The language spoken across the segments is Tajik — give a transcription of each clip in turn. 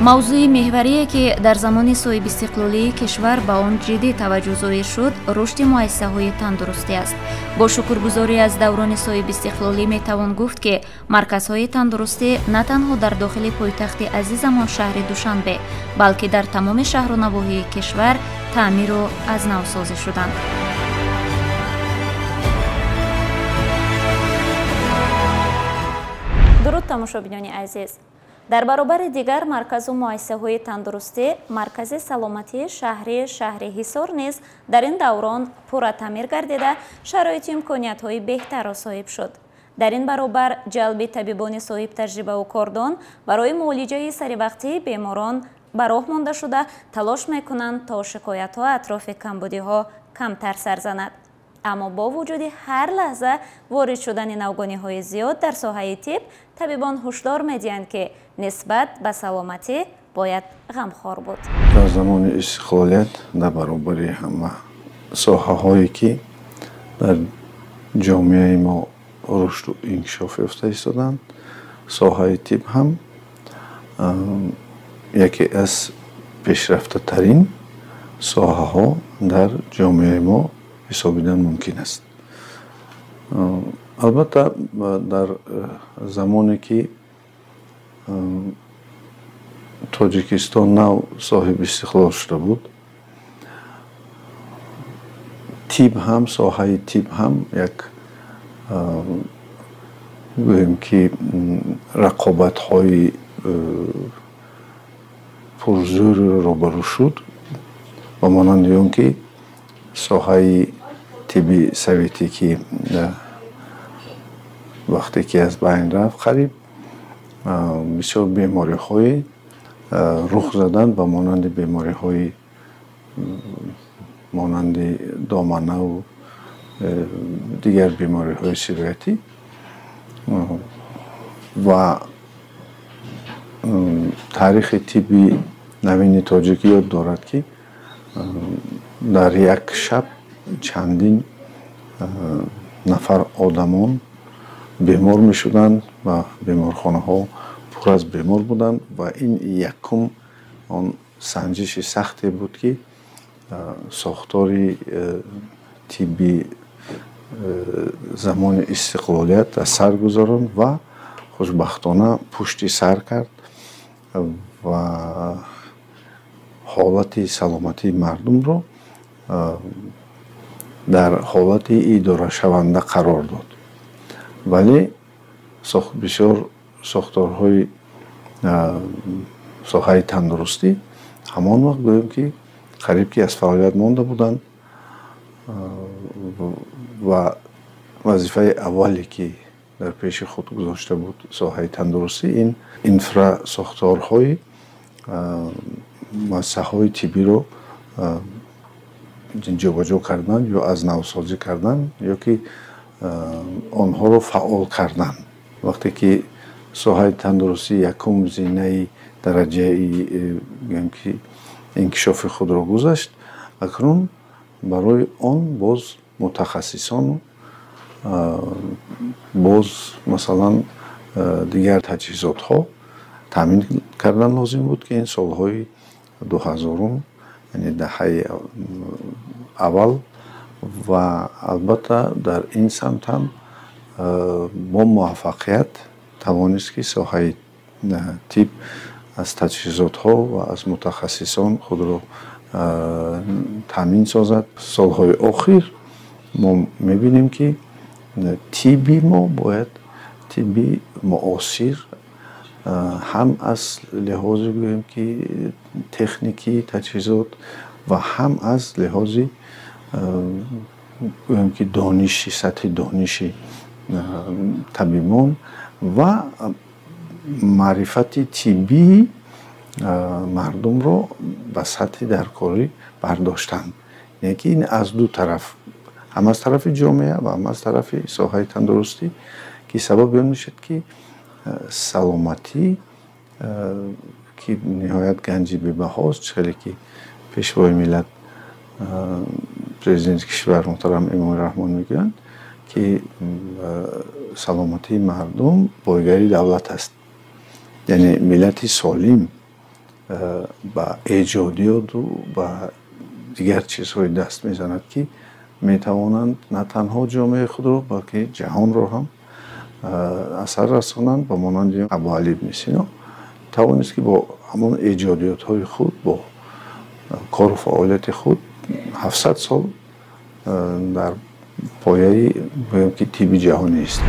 мавзӯи меҳварие ки дар замони соҳибистиқлолии кишвар ба он ҷиддӣ таваҷҷӯҳ зоҳир шуд, рушди муассисаҳои тандурустӣ аст. Бо шукргузорӣ аз даврони соҳибистиқлолӣ метавон гуфт, ки марказҳои тандурустӣ на танҳо дар дохили пойтахти азизамон шаҳри Душанбе, балки дар тамоми шаҳру навоҳии кишвар таъмиру аз навсозӣ шуданд. дуруд тамошобинони азиз. дар баробари дигар марказу муассисаҳои тандурустӣ, маркази саломатии шаҳри Ҳисор низ дар ин даврон пурра таъмир гардида, шароиту имкониятҳои беҳтарро соҳиб шуд. дар ин баробар ҷалби табибони соҳибтаҷрибаву кордон барои муолиҷаи саривақтии беморон ба роҳ монда шуда, талош мекунанд то шикоятҳо атрофи камбудиҳо камтар сар занад. аммо бо вуҷуди ҳар лаҳза ворид шудани навгониҳои зиёд дар соҳаи тиб, табибон ҳушдор медиҳанд, ки нисбат ба саломатӣ бояд ғамхор буд. дар замони истиқлолият дар баробари ҳама соҳаҳое ки дар ҷомеаи мо рушду инкишоф ёфта истоданд, соҳаи тиб ҳам яке аз пешрафтатарин соҳаҳо дар ҷомеаи мо ҳисобидан мумкин аст. албатта дар замоне ки тоҷикистон нав соҳиби истиқлол шуда буд, тиб ҳам, соҳаи тиб ҳам як гӯем ки рақобатҳои пурзӯриро робарӯ шуд, ба монанди он ки соҳаи тиби советӣ ки вақте ки аз байн рафт, қариб бисёр бемориҳои рух заданд ба монанди бемориҳои монанди доманаву дигар бемориҳои сироятӣ ва таърихи тиби навини тоҷикӣ ёд дорад, ки дар як шаб чандин нафар одамон бемор мешуданд ва беморхонаҳо пур аз бемор буданд ва ин якум он санҷиши сахте буд, ки сохтори тибби замони истиқлолият аз сар гузаронд ва хушбахтона пушти сар кард ва ҳолати саломатии мардумро дар ҳолати идорашаванда қарор дод. вале бисёр сохторҳои соҳаи тандурустӣ ҳамон вақт гӯем ки қариб ки аз фаъолият монда буданд ва вазифаи аввале ки дар пеши худ гузошта буд соҳаи тандурустӣ, ин инфрасохторҳои муассисаҳои тиббиро ҷобаҷо кардан ё аз навсозӣ кардан, ё ки онҳоро фаъол кардан. вақте ки соҳаи тандурустӣ якум зинаи дараҷаи ки инкишофи худро гузашт, акнун барои он боз мутахассисону боз масалан дигар таҷҳизотҳо таъмин кардан лозим буд, ки ин солҳои 2000, яънедаҳаи аввал ва албатта дар ин самт ҳам бо муваффақият тавонист, ки соҳаи тиб аз таҷҳизотҳо ва аз мутахассисон худро таъмин созад. солҳои охир мо мебинем, ки тибби мо бояд тибби муосир ҳам аз лиҳози гӯем ки техникии таҷҳизот ва ҳам аз лиҳози гӯем ки дониши сатҳи дониши табибон ва маърифати тиббии мардумро ба сатҳи даркорӣ бардоштан. яъне ки ин аз ду тараф, ҳам аз тарафи ҷомеа ва ҳам аз тарафи соҳаи тандурустӣ, ки сабаби он мешавад, ки саломатӣ ки ниҳоят ганҷи бебаҳост, хеле ки пешвои миллат президенти кишвар муҳтарам Эмомали Раҳмон мегӯянд, ки саломатии мардум пойгари давлат аст. яъне миллати солим با ایجادیات و با دیگر چیزهای دست میزند که میتوانند نه تنها جامعه خود رو بلکه جهان رو هم اثر رسانند. با مانند ابو علی ابن سینا توانست که با همون ایجادیات های خود با کار و فعالیت خود 700 سال در پایه باید که طب جهانی است.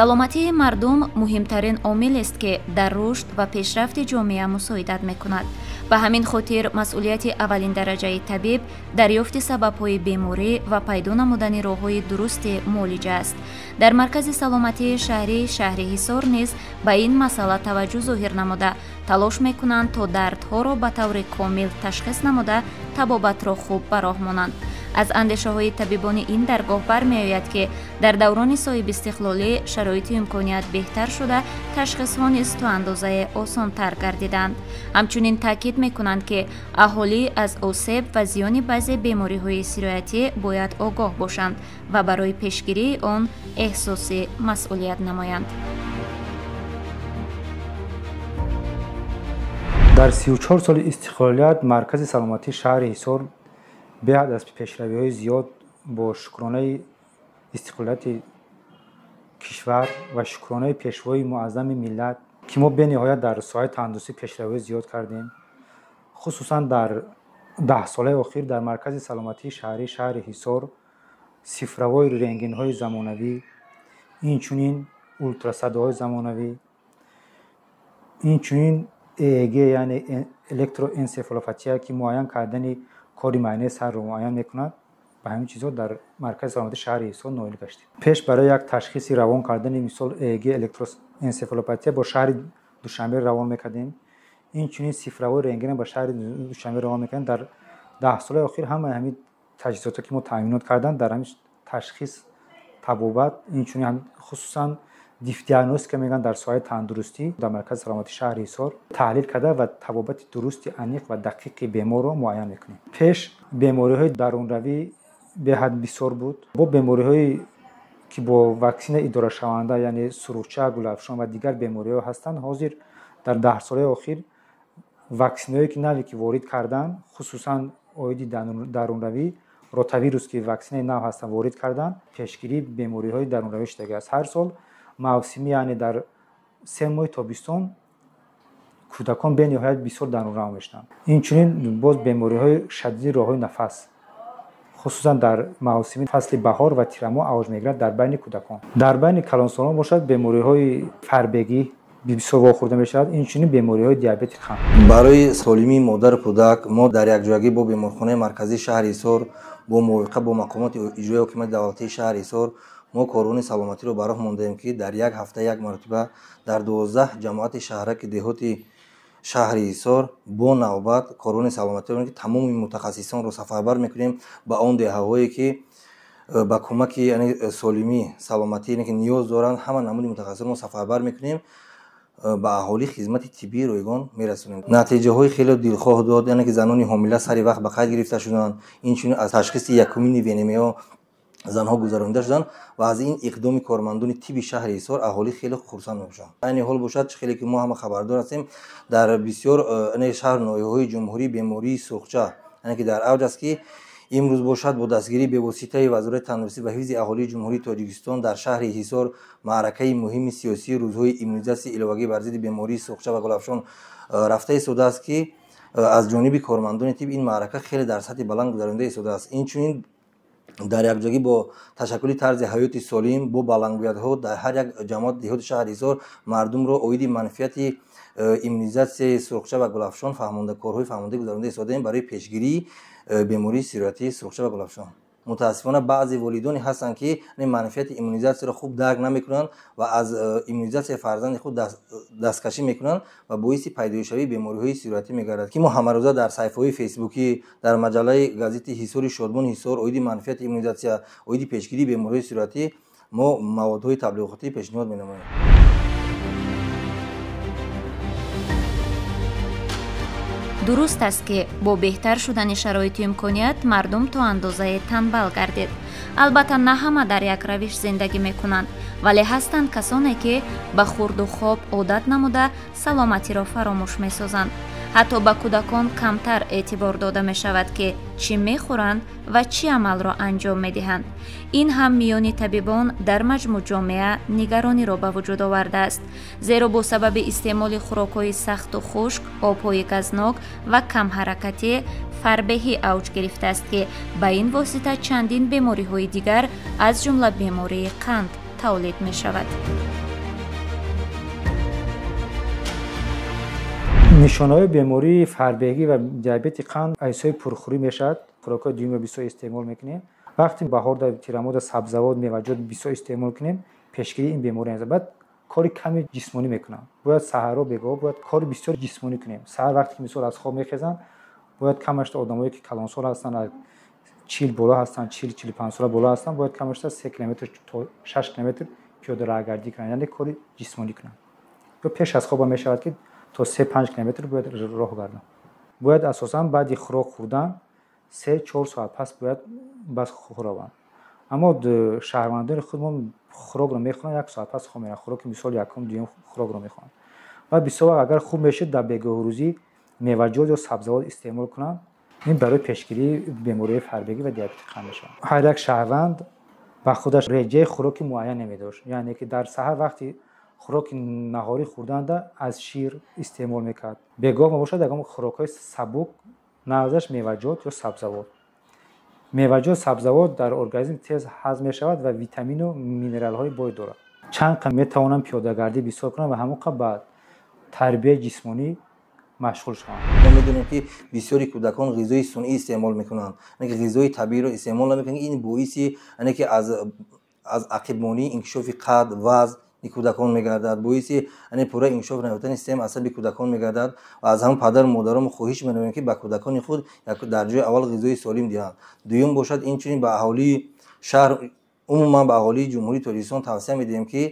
саломатии мардум муҳимтарин омилест ки дар рушд ва пешрафти ҷомеа мусоидат мекунад. ба ҳамин хотир масъулияти аввалин дараҷаи табиб дарёфти сабабҳои беморӣ ва пайдо намудани роҳҳои дурусти муолиҷа аст. дар маркази саломатии шаҳри ҳисор низ ба ин масъала таваҷҷӯҳ зоҳир намуда талош мекунанд то дардҳоро ба таври комил ташхис намуда табобатро хуб ба роҳ монанд. аз андешаҳои табибони ин даргоҳ бармеояд ки дар даврони соҳибистиқлолӣ шароити имконият беҳтар шуда ташхисҳо низ то андозае осонтар гардиданд. ҳамчунин таъкид мекунанд ки аҳолӣ аз осеб ва зиёни баъзе бемориҳои сироятӣ бояд огоҳ бошанд ва барои пешгирии он эҳсоси масъулият намоянд. дар 34 соли истиқлолият маркази саломатии шаҳри ҳисор беҳад аз пешравиҳои зиёд бо шукронаи истиқлолияти кишвар ва шукронаи пешвои муаззами миллат ки мо бениҳоят дар соҳаи тандурустӣ пешравиҳои зиёд кардем. хусусан дар 10 солаи охир дар маркази саломатии шаҳри ҳисор сифравои рентгенҳои замонавӣ, инчунин ултрасадоҳои замонавӣ, инчунин ЕЕГ яъне электроэнсефалопатия ки муайян кардани кори майнаи сарро муайян мекунад. ба ҳамин чизҳо дар маркази саломатии шаҳри ҳисор ноил гаштем. пеш барои як ташхиси равон кардани мисол ЕЕГ электроэнсефалопатия бо шаҳри душанбе равон мекардем. инчунин сифравои рентген ба шаҳри душанбе равон мекардем. дар 10 солаи охир ҳамаи ҳамин таҷҳизоте ки мо таъминот карданд дар ҳамин ташхис, табобат, инчунин хусусан диагностика мегӯянд дар соҳаи тандурустӣ дар маркази саломатии шаҳри ҳисор таҳлил карда ва табобати дурусти аниқ ва дақиқи беморро муайян мекунем. пеш бемориҳои дарунравӣ беҳад бисёр буд. бо бемориҳои ки бо ваксина идорашаванда яъне сурухча, гулафшон ва дигар бемориҳо ҳастанд, ҳозир дар 10 солаи охир ваксинаҳое ки наве ки ворид карданд, хусусан оиди дарунравӣ, ротавирус ки ваксинаи нав ҳастанд ворид карданд, пешгирии бемориҳои дарунравӣ шудагааст. ҳар сол мавсими яъне дар 3 моҳи тобистон кӯдакон бениҳоят бисёр дарунрав мешаванд. инчунин боз бемориҳои шадиди роҳҳои нафас хусусан дар мавсими фасли баҳор ва тирамоҳ авож мегирад дар байни кӯдакон. дар байни калонсолон бошад бемориҳои фарбегӣ бисёр вохӯрда мешавад, инчунин бемориҳои диабети қанд. барои солимии модару кӯдак мо дар якҷоягӣ бо беморхонаи марказии шаҳри ҳисор бо мувофиқа бо мақомоти иҷрои ҳокимияти давлатии шаҳри ҳисор мо корони саломатиро ба роҳ мондаем ки дар як ҳафта як маротиба дар 12 ҷамоати шаҳраки деҳоти шаҳри ҳисор бо навбат корони саломатиро ки тамоми мутахассисонро сафарбар мекунем ба он деҳаҳое ки ба кӯмаки солимӣ саломатӣ ки ниёз доранд. ҳама намуди мутахассисонро сафарбар мекунем, ба аҳолӣ хизмати тиббии ройгон мерасонем. натиҷаҳои хеле дилхоҳ дод, яъне ки занони ҳомила сари вақт ба қайд гирифта шуданд, инчунин аз ташхиси якумини венемио занҳо гузаронида шуданд ва аз ин иқдоми кормандони тибби шаҳри ҳисор аҳолӣ хеле хурсанд мебошанд. айни ҳол бошад хеле ки мо ҳама хабардор ҳастем, дар бисёр шаҳр ноҳияҳои ҷумҳурӣ бемории сурхча яъне ки дар авҷ аст ки имрӯз бошад бо дастгирии бевоситаи вазорати тандурустӣ ва ҳифзи аҳолии ҷумҳурии тоҷикистон дар шаҳри ҳисор маъракаи муҳими сиёсии рӯзҳои иммунизатсияи иловагӣ бар зидди бемории сурхча ва гулафшон рафта истодааст ки аз ҷониби кормандони тиб ин маърака хеле дар сатҳи баланд гузаронида истодааст. инчунин дар якҷоягӣ бо ташаккули тарзи ҳаёти солим бо баландгӯядҳо дар ҳар як ҷамоати деҳоти шаҳри ҳисор мардумро оиди манфиати иммунизатсияи сурхча ва гулафшон корҳои фаҳмонда гузаронида истодаем барои пешгирии бемории сироятии сурхча ва гулафшон. мутаассифона баъзе волидоне ҳастанд ки манфиати иммунизатсияро хуб дарк намекунанд ва аз иммунизатсияи фарзанди худ дасткашӣ мекунанд ва боиси пайдоишавии бемориҳои сироятӣ мегардад ки мо ҳамарӯза дар саҳифаҳои фейсбукӣ, дар маҷаллаи газети ҳисори шодмони ҳисор оиди манфиати иммунизатсия, оиди пешгирии бемориҳои сироятӣ мо маводҳои таблиғотӣ пешниҳод менамоем. дуруст аст ки бо беҳтар шудани шароити имконият мардум то андозае танбал гардид. албатта на ҳама дар як равиш зиндагӣ мекунанд, вале ҳастанд касоне ки ба хурду хоб одат намуда саломатиро фаромӯш месозанд. ҳатто ба кӯдакон камтар эътибор дода мешавад ки чӣ мехӯранд ва чӣ амалро анҷом медиҳанд. ин ҳам миёни табибон дар маҷмӯъ ҷомеа нигарониро ба вуҷуд овардааст, зеро бо сабаби истеъмоли хӯрокҳои сахту хушк, обҳои газнок ва камҳаракатӣ фарбеҳӣ авҷ гирифтааст ки ба ин восита чандин бемориҳои дигар аз ҷумла бемории қанд тавлид мешавад. нишонаҳои бемории фарбегӣ ва диабети қанд аҷзои пурхӯрӣ мешавад. хӯрокҳои дуюмро бисёр истеъмол мекунем. вақти баҳор дар тирамода сабзавот, меваҷот бисёр истеъмол кунем, пешгирии ин беморӣ аст. баъд кори каме ҷисмонӣ мекунам. бояд саҳарро бегоҳ бояд кори бисёр ҷисмонӣ кунем. саҳар вақте ки мисол аз хоб мехезанд, бояд камашта одамое ки калонсол ҳастанд, аз 40 боло ҳастанд, 40-45 сола боло ҳастанд, бояд камашта 3 километр то 6 километр пиёдароҳгардӣ кунанд, яъне кори ҷисмонӣ кунанд. ё пеш аз хобам мешавад ки то 3-5 километр бояд роҳ гардам. бояд асосан баъди хӯрок хӯрдан 3-4 соат пас бояд бас хӯрованд. аммо шаҳрвандони худмон хӯрокро мехӯранд 1 соат пас хоб мераванд. хӯроки мисол якум дуюм хӯрокро мехӯранд. ва бисёр вақт агар хуб мешид дар бегоҳурӯзӣ меваҷот ё сабзавот истеъмол кунанд. ин барои пешгирии бемории фарбегӣ ва диабети қанд мешавад. ҳар як шаҳрванд ба худаш реҷаи хӯроки муайяне медошт, яъне ки дар саҳар вақти хӯроки наҳорӣ хӯрданда аз шир истеъмол мекард. бегоҳ мебошад ягон хӯрокҳои сабук, навзаш меваҷот ё сабзавот. меваҷот сабзавот дар организм тез ҳазм мешавад ва витамину минералҳои бой дорад. чанд қадам метавонанд пиёдагардӣ бисёр кунанд ва ҳамон қадр ба тарбияи ҷисмонӣ машғул шаванд. мо медонем ки бисёри кӯдакон ғизои сунъӣ истеъмол мекунанд, ғизои табииро истеъмол намекунанд. ин боиси ки аз ақибмонӣ инкишофи қад, вазн кӯдакон мегардад, боиси пурра инкишоф наёфтани системаи асаби кӯдакон мегардад ва аз ҳамон падару модарон хоҳиш менамоем ки ба кӯдакони худ дар ҷои аввал ғизои солим диҳанд. дуюм бошад инчунин ба аҳолии шаҳр, умуман ба аҳолии ҷумҳурии Тоҷикистон тавсия медиҳем ки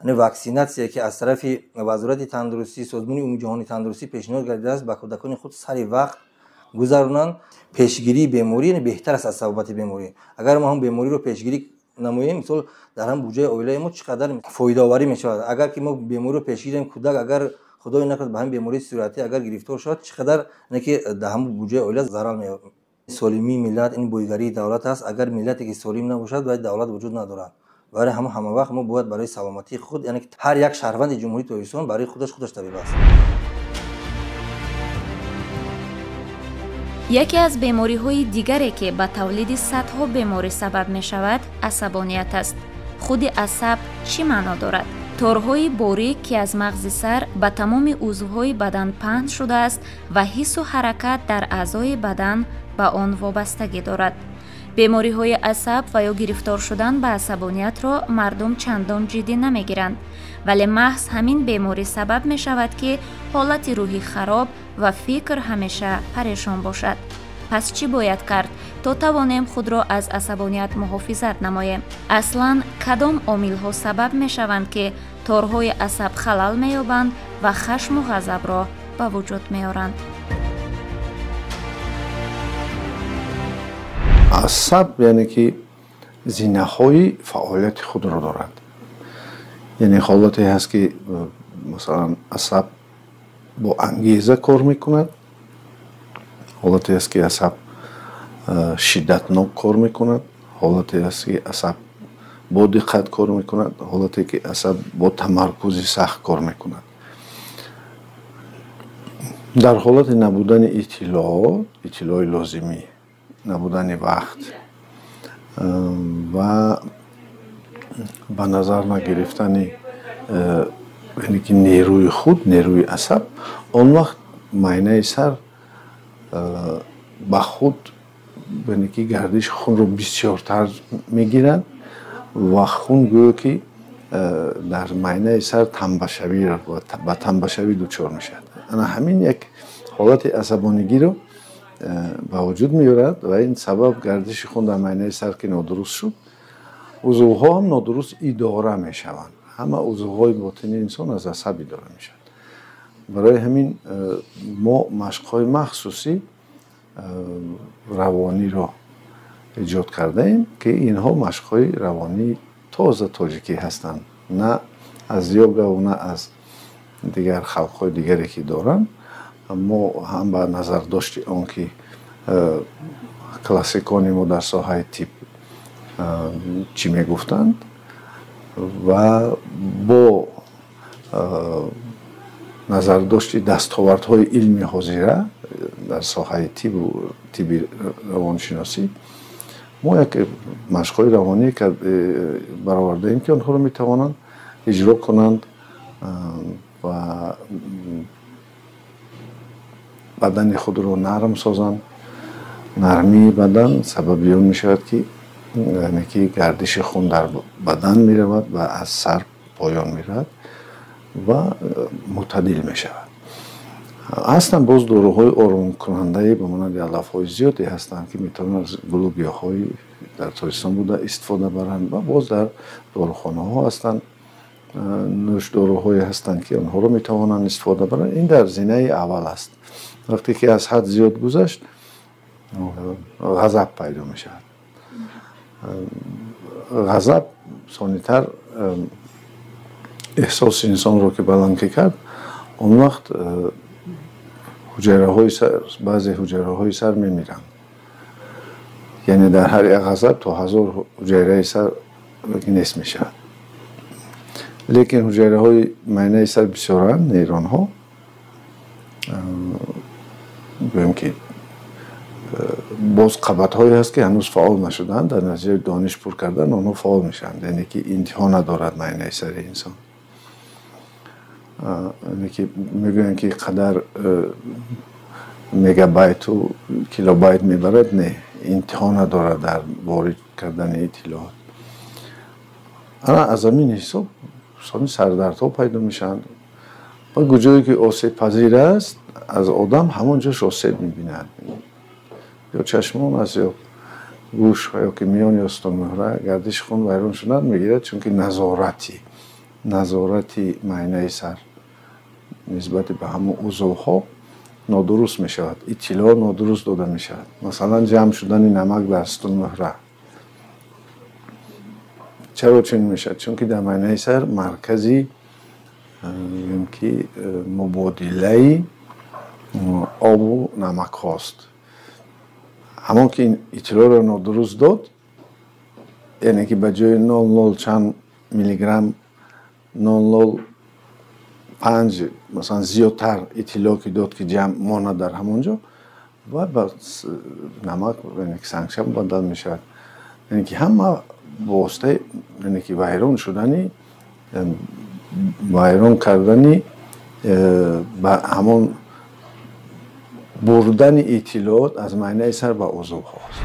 ваксинатсия ки аз тарафи вазорати тандурустӣ, созмони умумии ҷаҳонии тандурустӣ пешниҳод гардидааст, ба кӯдакони худ сари вақт гузаронанд. пешгирии беморӣ беҳтар аст аз сабабати беморӣ. агар мо ҳам бемориро пешгирӣ намоем, мисол дар ҳам буҷаи оилаи мо чӣ қадар фоидаоварӣ мешавад. агар ки мо бемориро пешгирем, кӯдак агар худои накард ба ҳамин бемории суръатӣ агар гирифтор шавад, чӣ қадар ки дар ҳамон буҷаи оила зарар меёбад. солимии миллат ин боигарии давлат аст. агар миллате ки солим набошад, вай давлат вуҷуд надорад. барои ҳама вақт мо бояд барои саломатии худ, яъне ки ҳар як шаҳрванди ҷумҳурии Тоҷикистон барои худаш табиб аст. яке аз бемориҳои дигаре ки ба тавлиди садҳо беморӣ сабаб мешавад, асабоният аст. худи асаб чӣ маъно дорад? торҳои борик ки аз мағзи сар ба тамоми узвҳои бадан паҳн шудааст ва ҳиссу ҳаракат дар аъзои бадан ба он вобастагӣ дорад. бемориҳои асаб ва ё гирифтор шудан ба асабониятро мардум чандон ҷиддӣ намегиранд, вале маҳз ҳамин беморӣ сабаб мешавад ки ҳолати рӯҳӣ хароб ва фикр ҳамеша парешон бошад. пас чӣ бояд кард то тавонем худро аз асабоният муҳофизат намоем? аслан кадом омилҳо сабаб мешаванд ки торҳои асаб халал меёбанд ва хашму ғазабро ба вуҷуд меоранд? асаб яъне ки зинаҳои фаъолияти худро дорад. яъне ҳолате ҳаст ки масалан асаб бо ангеза кор мекунад, ҳолате ҳаст ки асаб шиддатнок кор мекунад, ҳолате ҳаст ки асаб бо диққат кор мекунад, ҳолате ки асаб бо тамаркузи сахт кор мекунад. дар ҳолати набудани иттилои лозимӣ, набудани вақт ва ба назар нагирифтани яъне ки нерӯи худ, нерӯи асаб, он вақт майнаи сар ба худ яъне ки гардиши хунро бисёртар мегирад ва хун гӯё ки дар майнаи сар ба тамбашавӣ дучор мешавад. ана ҳамин як ҳолати асабонигиро ба вуҷуд меорад ва ин сабаб гардиши хун дар майнаи сар ки нодуруст шуд, узвҳо ҳам нодуруст идора мешаванд. ҳама узвҳои ботини инсон аз асаб идора мешаванд. برای همین ما مشق‌های مخصوصی روانی رو ایجاد کرده ایم که اینها مشق‌های روانی تازه تاجیکی هستند، نه از یوگا و نه از دیگر خلق‌های دیگری که دارن. ما هم به نظر داشتی آن که کلاسیکانی ما در ساحه تیپ چی میگفتند و با نظر داشتی دستاوردهای علمی حاضره در ساحه تیب روانشناسی، ما یک مشق‌های روانی که برآورده ایم که آنها رو میتوانند اجرا کنند و بدن خود رو نرم سازند. نرمی بدن سبب اون می شود که یعنی که گردش خون در بدن می رود و از سر پایان می رود و معتدل می شود. اصلا باز داروهای آرام کننده به مانند علف‌های زیادی هستند که میتونن از گل و گیاهای در تاریستان بوده استفاده برند و باز در داروخانه ها هستند نوش داروهایی هستند که آنها رو میتوانند استفاده برند. این در زینه اول است. وقتی که از حد زیاد گذشت غضب پیدا می شود. غضب ثانی‌تر احساس انسان رو که بلند کرد، اون وقت بعضی حجره های سر می میرن. یعنی در هر یک غضب تا 1000 حجره سر نصف می شود. لیکن حجره های معینه سر بسیارند، نیرون ها بگویم که باز قبط هایی هست که هنوز فعال نشدند، در نتیجه دانش پر کردن آنها فعال میشند. یعنی که انتها ندارد معینه سر انسان. یعنی که میگوین که قدر مگابایت و کیلوبایت میبرد، نه، انتها ندارد در وارد کردن اطلاعات. اما از همین حساب سردردها پیدا میشن و کجایی که آسیب پذیر است از آدم همونجاش آسیب میبیند، یا چشمان است یا گوش یا که میان یا استانمهره گردش خون ویران شدن میگیرد، چون که نظارتی معینه سر نسبت به همون عضوها نادرست می شود، اطلاع نادرست داده می شود. مثلا جمع شدن نمک در استانمهره چرا چنین می شود؟ چون که در معینه سر مرکزی که مبادله آب و نمک هاست. همون که این اطلاع را نادرست داد، یعنی که به جای 0.0 چند میلی گرم 0.05 مثلا زیادتر اطلاع که داد که جمع ماند در همونجا و به نمک یعنی که سنگشم بدل می شود. یعنی که همه واسطه یعنی که ویران شدنی ویران کردنی به همون بردن اطلاعات از معینه سر به عضو هاست.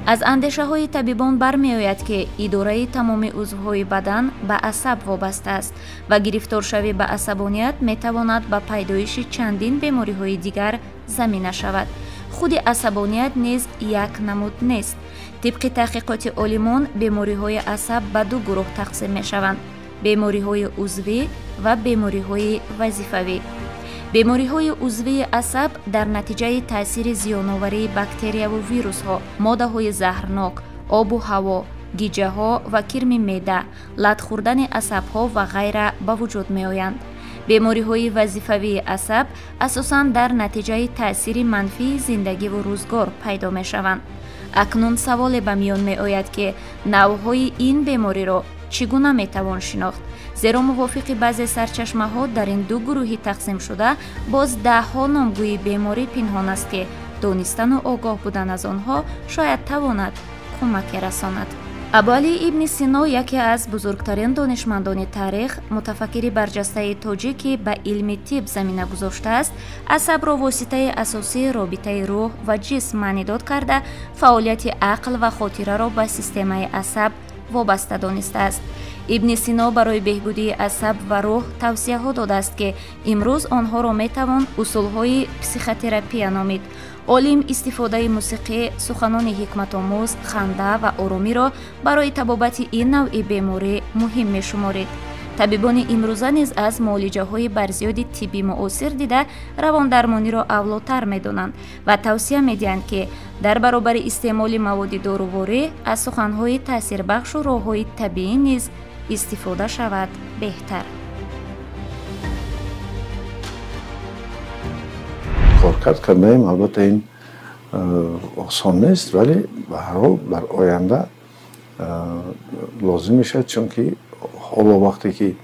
از اندیشه های طبیبان برمی آید که اداره تمام عضوهای بدن به عصب وابسته است و گرفتار شوی به عصبانیت می تواند به پیدایش چندین بیماری های دیگر زمینه شود. خود عصبانیت نیز یک نمود نیست. طبق تحقیقات عالمان بیماری های عصب به دو گروه تقسیم می شوند: بیماری های عضوی و بیماری های وظیفوی. بیماری های عضوی عصب در نتیجه تاثیر زیان‌آوری باکتریا و ویروس ها، ماده های زهرناک، آب و هوا، گیجه ها و کرم معده، لط خوردن عصب ها و غیره به وجود می آیند. بیماری های وظیفوی عصب اساساً در نتیجه تاثیر منفی زندگی و روزگار پیدا می شوند. اکنون سوال به میان می آید که نوعهای این بیماری را چگونه می توان شناخت؟ زیرا موافق بعضی سرچشمه ها در این دو گروهی تقسیم شده، باز 10 ها نامگوی بیماری پنهان است که دانستن و آگاه بودن از آنها شاید تواند کمک رساند. ابوعلی ابن سینا یکی از بزرگترین دانشمندان تاریخ، متفکر برجسته تاجیکی به علم طب زمینه گذاشته است، عصب را واسطه اساسی رابطه روح و جسم معنی داد کرده فعالیت عقل و خاطره را به سیستم عصب وابسته دانسته است. ابن سینا برای بهبودی عصب و روح توصیه ها داده است که امروز آنها را می توان اصول های پسیخوتراپی نامید. عالم استفاده موسیقی، سخنان حکمت آموز، خنده و آرامی را برای طبابت این نوع بیماری مهم می شمارید. табибони имрӯза низ аз муолиҷаҳои барзиёди тибби муосир дида равондармониро авлотар медонанд ва тавсия медиҳанд, ки дар баробари истеъмоли маводи доруворӣ аз суханҳои таъсирбахшу роҳҳои табиӣ низ истифода шавад беҳтар. коркард кардаем, албатта ин осон нест, вале ба ҳар ҳол дар оянда лозим мешавад, чунки ҳоло вақте ки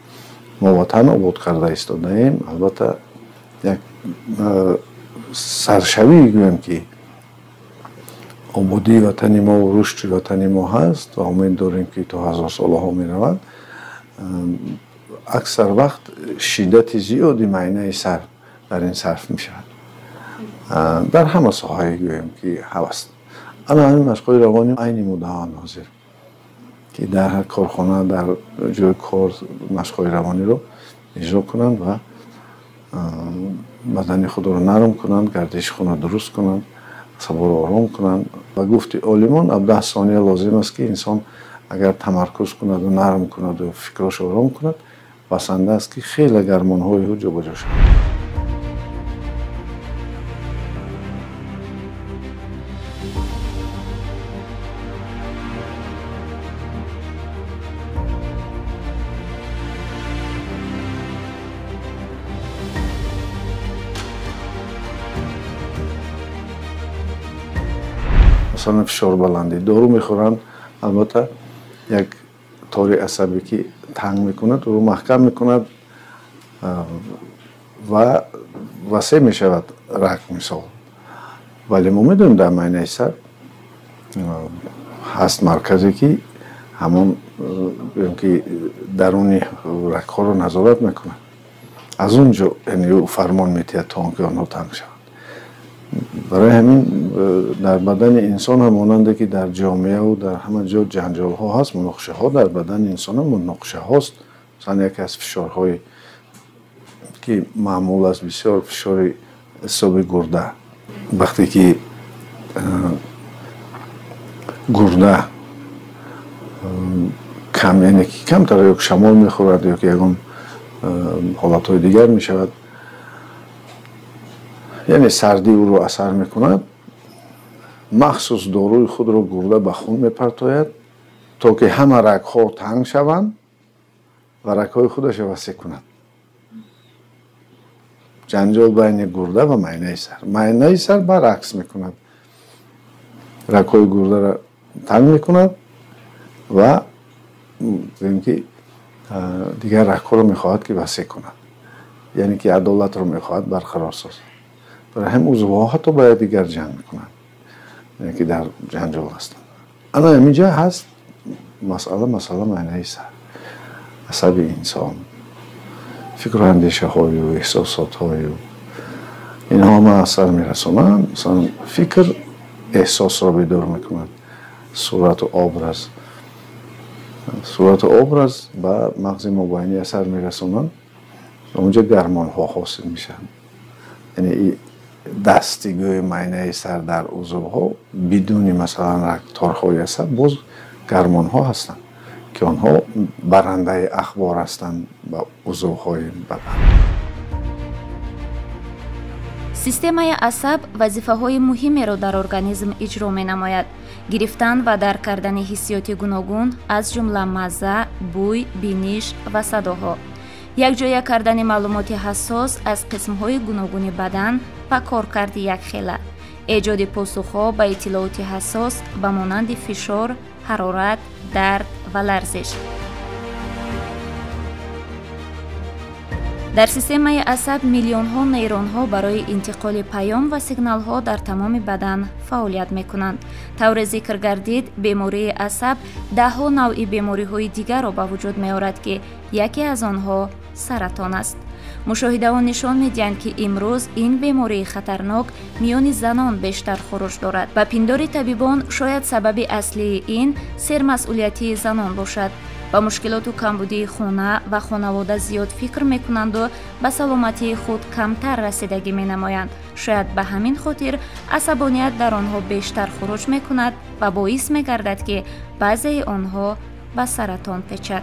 мо ватан обод карда истодаем, албатта як саршавӣ гӯем, ки ободии ватани мо, рушди ватани мо ҳаст ва умед дорем, ки то ҳазорсолаҳо меравад. аксар вақт шиддати зиёди майнаи сар дар ин сарф мешавад. дар ҳама соҳае гӯем, ки ҳаваст. ана ҳамин машқҳои равонӣ айни муддао ҳозир, ки дар корхона, дар ҷои кор машқҳои равониро иҷро кунанд ва бадани худро нарм кунанд, гардиши хунро дуруст кунанд, асаборо ором кунанд. Ба гуфти олимон 17 сония лозим аст, ки инсон агар тамаркуз кунаду нарм кунаду фикрашо ором кунад, басанда аст, ки хеле гармонҳои ӯ ҷобаҷо шавад. масалан фишорбаландӣ дору мехӯранд, албатта як тори асабӣ ки танг мекунад, ӯро маҳкам мекунад ва васеъ мешавад рак мисол. вале мо медонем дар майнаи сар ҳаст марказе, ки ҳамон гӯем ки даруни ракҳоро назорат мекунад. аз он ҷо яъне ӯ фармон метиҳад то он ки онҳо танг шаванд. барои ҳамин дар бадани инсон ҳам монанде ки дар ҷомеаву дар ҳама ҷо ҷанҷолҳо ҳаст, муноқишаҳо дар бадани инсон ҳам муноқишаҳост. масалан яке аз фишорҳои ки маъмул аст бисёр фишори ҳисоби гурда. вақте ки гурда кам, яъне ки камтар ё шамол мехӯрад ё ки ягон ҳолатҳои дигар мешавад, яъне сардӣ ӯро асар мекунад, махсус доруи худро гурда ба хун мепартояд, то ки ҳама рагҳо танг шаванд ва рагҳои худашро васеъ кунад. ҷанҷол байни гурда ва майнаи сар. майнаи сар баръакс мекунад, рагҳои гурдаро танг мекунад ва гӯем ки дигар рагҳоро мехоҳад ки васеъ кунад, яъне ки адолатро мехоҳад барқарор созад. برای هم عضوها حتی باید دیگر جنگ میکنن، یعنی که در جنجال هستن. انا همینجا هست مسئله معنی سر عصب انسان، فکر و اندیشه های و احساسات های و اینها ما اثر میرسونن. مثلا فکر احساس را بیدار میکند، صورت و obraz به مغز مبینی اثر میرسونن، اونجا گرمان ها حاصل میشن. یعنی دستیگوی معنی سر در عضوها بدون مثلا رگتارهای عصب باز گرمان ها هستند که آنها برنده اخبار هستند به عضوهای بدن. سیستمای عصب وظیفه‌های مهمی را در ارگانیسم اجرا می‌نماید. گرفتن و درک کردن حسیات گوناگون از جمله مزه، بوی، بینش و صداها. یک جای کردن معلومات حساس از قسم‌های گوناگون بدن و کارکرد یک خیله. ایجاد پاسخ‌ها به اطلاعات حساس به مانند فشار، حرارت، درد و لرزش. در سیستم عصب میلیون‌ها نیرون‌ها برای انتقال پیام و سیگنال‌ها در تمام بدن فعالیت می‌کنند. طور ذکر گردید بیماری عصب ده‌ها نوع بیماری‌های دیگر را به وجود می‌آورد که یکی از آنها سرطان است. مشاهده‌ها نشان می‌دهند که امروز این بیماری خطرناک میان زنان بیشتر خروج دارد و پندار طبیبان شاید سبب اصلی این سرمسئولیتی زنان باشد. با مشکلات و کمبودی خانه و خانواده زیاد فکر میکنند و به سلامتی خود کمتر رسیدگی مینمایند. شاید به همین خاطر عصبانیت در آنها بیشتر خروج میکند و باعث میگردد که بعضی آنها به سرطان پیچد.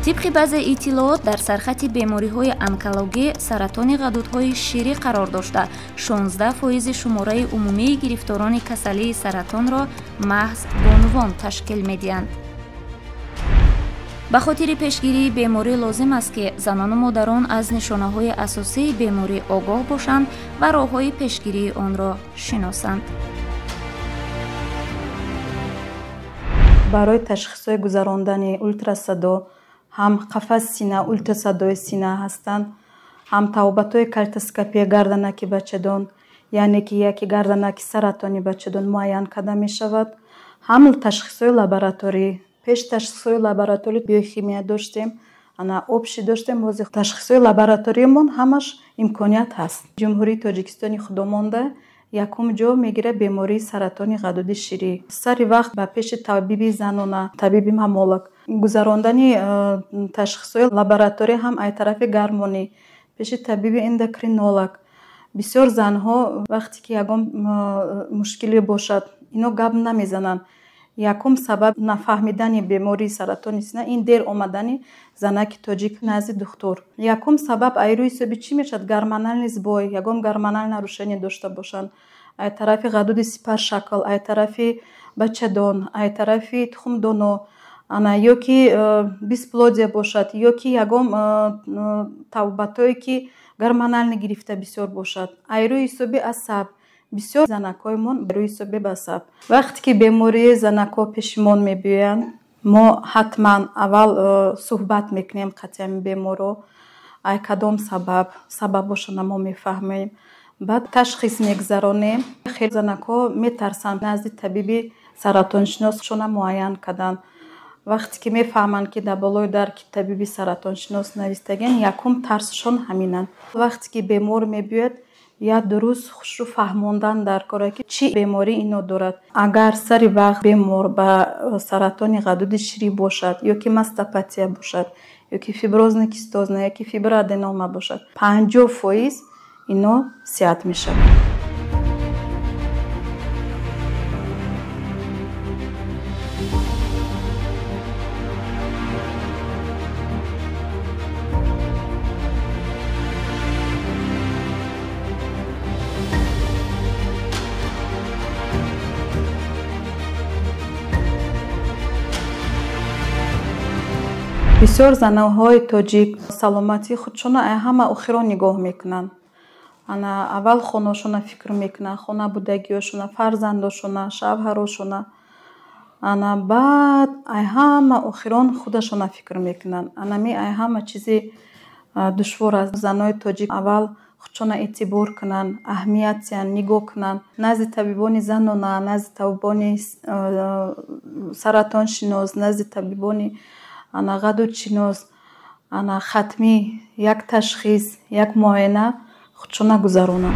طبق بعض اطلاعات در سرخط بیماری‌های онкологی سرطان غدودهای شیری قرار داشته 16% شماره عمومی گرفتاران کسلی سرطان را محض بانوان تشکیل می‌دهند. به خاطر پیشگیری بیماری لازم است که زنان و مادران از نشانه‌های اساسی بیماری آگاه باشند و راه‌های پیشگیری آن را شناسند. برای تشخیص گذراندن اولتراسادو هم قفس سینه اولتراسادوی سینه هستند، هم توابط‌های کالتوسکوپی گردنک بچه‌دان، یعنی که یک گردنک سرطانی بچه‌دان معاین کرده می شود. هم تشخیص‌های لابراتوری، پیش تشخیص‌های لابراتوری بیوشیمی داشتیم، انا обشی داشتیم، واسه تشخیص‌های لابراتوریمون همش امکانیت هست. جمهوری تاجیکستان خودمانده یکم جا میگیره بیماری سرطان غدود شیری. سری وقت به پیش طبیب زنانه، طبیب مامولوگ گذراندن تشخیص‌های لابراتوری هم از طرف گرمانی پیش طبیب اندوکرینولوگ. بسیار زنها وقتی که یکم مشکلی باشد اینو گپ نمیزنن. یکم سبب نفهمیدن بیماری سرطان سینه این دیر آمدن زنک تاجیک نزد دکتر. یکم سبب ایروی سبی چی میشد؟ گرمانال زبای، یکم گرمانال نروشنی داشته باشن. از طرف غدود سپر شکل، از طرف بچه‌دان، از طرف تخم دانو، انا یا که بیسپلودیا باشد یا که یکم توابطایی که گرمانال نگرفته بسیار باشد. ایروی سبی عصب بسیار زنکایمون روی سبب عصب. وقتی که بیماری زنکا پیشمون میبیاین ما حتما اول صحبت میکنیم قطعا بیمارو ای کدام سببشون ما میفهمیم، بعد تشخیص میگذرانیم. خیلی زنکا میترسن نزد طبیب سرطان شناس شون معاین کردن. وقتی که میفهمن که در بالای در که طبیب سرطان شناس نویستگن یکم ترسشون همینن. وقتی که بیمار میبیاد یا درست خوش رو فهموندن در کاره که چی بیماری اینو دارد. اگر سری وقت بیمار با سرطان غدود شیری باشد یا که ماستوپاتیا باشد یا که فیبروز کیستوز یا که فیبر آدنوما باشد 50% اینو صحت میشه. بسیار زنهای تاجیک سلامتی خودشون همه آخرا نگاه میکنن. انا اول خونه‌شون فکر میکنن، خونه بودگیشون، فرزندشون، شوهرشون. انا بعد همه آخران خودشون فکر میکنن. انا می همه چیزی دشوار است. زنهای تاجیک اول خودشون اعتبار کنن، اهمیت نگاه کنن. نزد طبیبان زنانه، نزد طبیبان سرطان شناس، نزد طبیبان انا غدود شناس، انا ختمی یک تشخیص، یک معاینه خودشون گذرونن.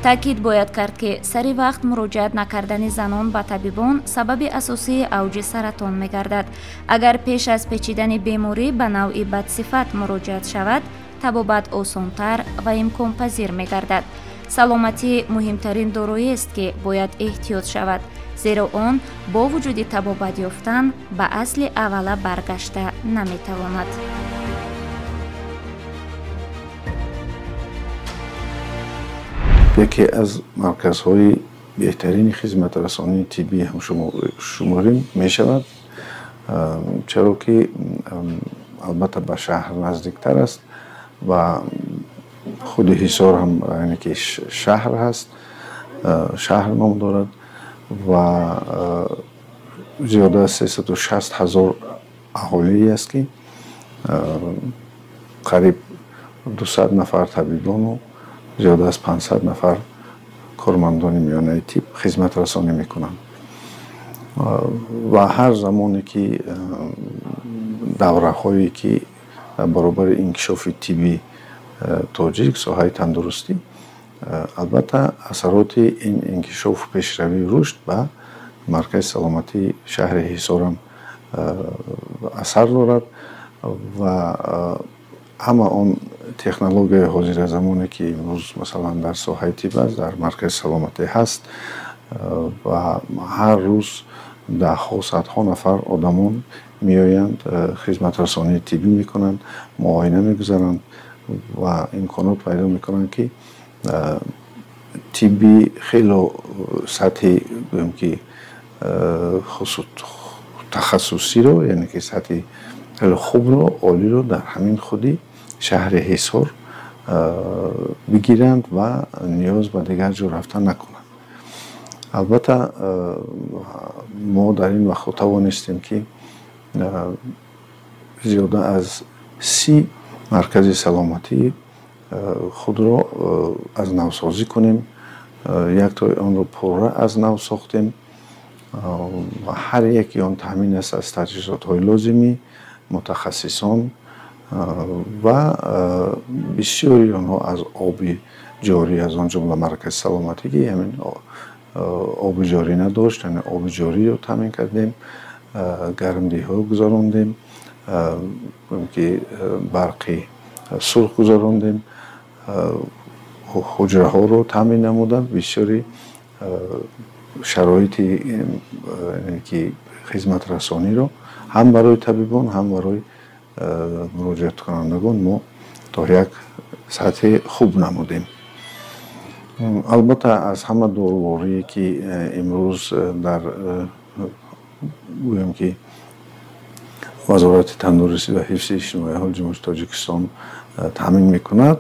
تاکید باید کرد که سری وقت مراجعت نکردن زنان به طبیبان سبب اساسی اوج سرطان میگردد. اگر پیش از پیچیدن بیماری به نوعی بدصفت مراجعت شود، طبابت آسانتر و امکان پذیر میگردد. سلامتی مهمترین دارایی است که باید احتیاط شود، زیرا آن با وجود طبابت یافتن به اصل اوله برگشته نمیتواند. یکی از مرکزهای بهترین خدمت رسانی طبی هم شماریم می شود، چرا که البته به شهر نزدیکتر است و خود حصار هم یعنی که شهر هست، شهر نام دارد و زیاده از 360,000 اهالی است که قریب 200 نفر طبیبان و زیاده از 500 نفر کارمندان میانه طب خدمت رسانی میکنند و هر زمانی که دوره هایی که برابر انکشاف طبی تاجیک ساحه تندرستی، البته اثرات این انکشاف پیشروی رشد به مرکز سلامتی شهر حصار هم اثر دارد و همه آن تکنولوژی حاضر زمانی که امروز مثلا در ساحه طب در مرکز سلامتی هست و هر روز دهها صدها نفر آدمان میآیند خدمترسانی طبی میکنند، معاینه میگذارند و امکانات پیدا میکنند که طبی خیلی سطح که تخصصی رو، یعنی که سطح خیلی خوب رو، عالی رو در همین خودی شهر حصار بگیرند و نیاز به دیگر جا رفتن نکنند. البته ما در این وقت توانستیم که زیاده از 30 مرکز سلامتی خود را از نو سازی کنیم. یک تا آن را پوره از نو ساختیم و هر یکی آن تامین است از تجهیزات های لازمی، متخصصان و بسیاری آنها از آب جاری، از آن جمله مرکز سلامتی که همین آب جاری نداشت، یعنی آب جاری رو تامین کردیم، گرمدهی ها گذاراندیم که برقی سرخ گذاراندیم، حجره ها رو تامین نمودند. بسیاری شرایط که خدمت رسانی رو هم برای طبیبان هم برای مراجعت کنندگان ما تا یک سطح خوب نمودیم. البته از همه داروهایی که امروز در گویم که وزارت تندرستی و حفظ اجتماعی حال جمهوری تاجیکستان تامین میکند،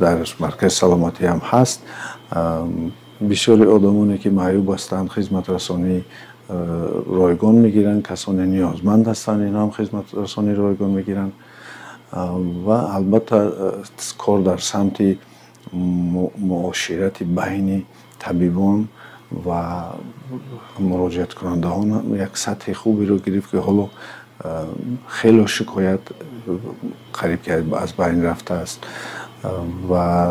در مرکز سلامتی هم هست. بسیاری آدمانی که معیوب هستند خدمت رسانی رایگان میگیرند، کسانی نیازمند هستند اینا هم خدمت رسانی رایگان میگیرند و البته کار در سمت معاشرت بین طبیبان و مراجعت کنندگان یک سطح خوبی رو گرفت که حالا خیلی شکایت قریب که از بین رفته است و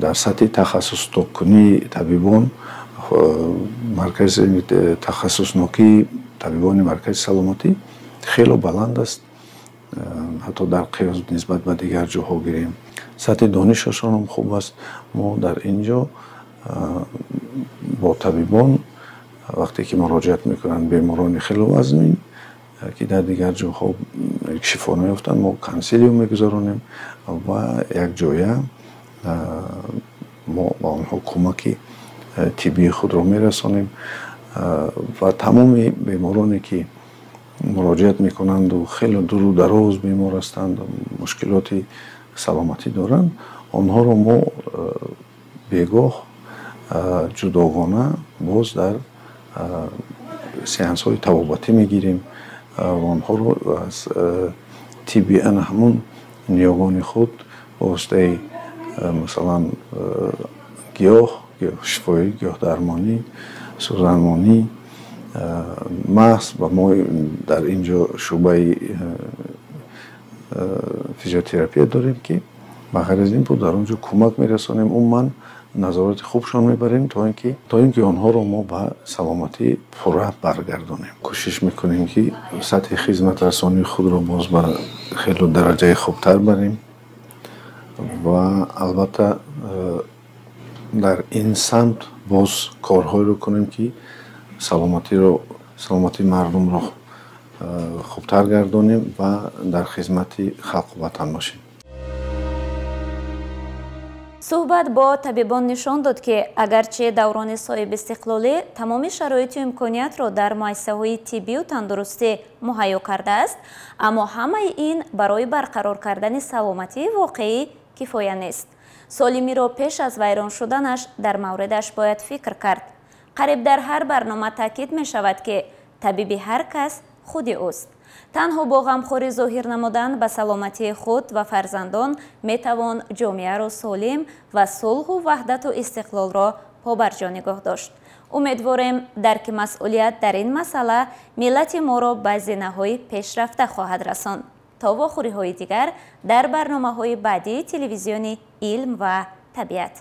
در سطح تخصص کنی طبیبان، مرکز تخصص نوکی طبیبان مرکز سلامتی خیلی بلند است، حتی در قیاس نسبت به دیگر جاها گیریم. سطح دانششان هم خوب است. ما در اینجا با طبیبان وقتی که مراجعت میکنند بیماران خیلی وزنی که در دیگر جاها شفا نیافتند، ما کنسیلیوم میگذارانیم و یک جایه ما با آنها کمک طبی خود را میرسانیم و تمام بیمارانی که مراجعت میکنند و خیلی دور و دراز بیمار هستند و مشکلات سلامتی دارند، آنها را ما بیگاه جداگانه باز در سیانس های طبابتی میگیریم و آنها را از TBN همون نیاگان خود واسطه مثلا گیاه شفایی، گیاه درمانی، سوزنمانی، محض و ما در اینجا شعبه فیزیوتراپی داریم که بغیر از این بود در اونجا کمک میرسانیم. اون من نظارت خوبشان میبریم تا اینکه آنها رو ما به سلامتی پوره برگردانیم. کوشش میکنیم که سطح خدمت رسانی خود رو باز به خیلی درجه خوبتر بریم و البته در این سمت باز کارهایی رو کنیم که سلامتی مردم رو خوبتر گردانیم و در خدمت خلق و وطن باشیم. صحبت با طبیبان نشان داد که اگرچه دوران صاحب استقلالی تمام شرایط و امکانیت را در مؤسسه‌های طبی و تندرستی مهیا کرده است، اما همه این برای برقرار کردن سلامتی واقعی کفایه نیست. سالمی را پیش از ویران شدنش در موردش باید فکر کرد. قریب در هر برنامه تاکید می شود که طبیب هر کس خود اوست. تنها با غمخوری ظاهر نمودن به سلامتی خود و فرزندان می توان جامعه را سالم و صلح و وحدت و استقلال را پابرجا نگاه داشت. امیدواریم درک مسئولیت در این مسئله ملت ما را به زینه‌های پیشرفته خواهد رساند. تا واخوری‌های دیگر در برنامه‌های بعدی تلویزیونی علم و طبیعت.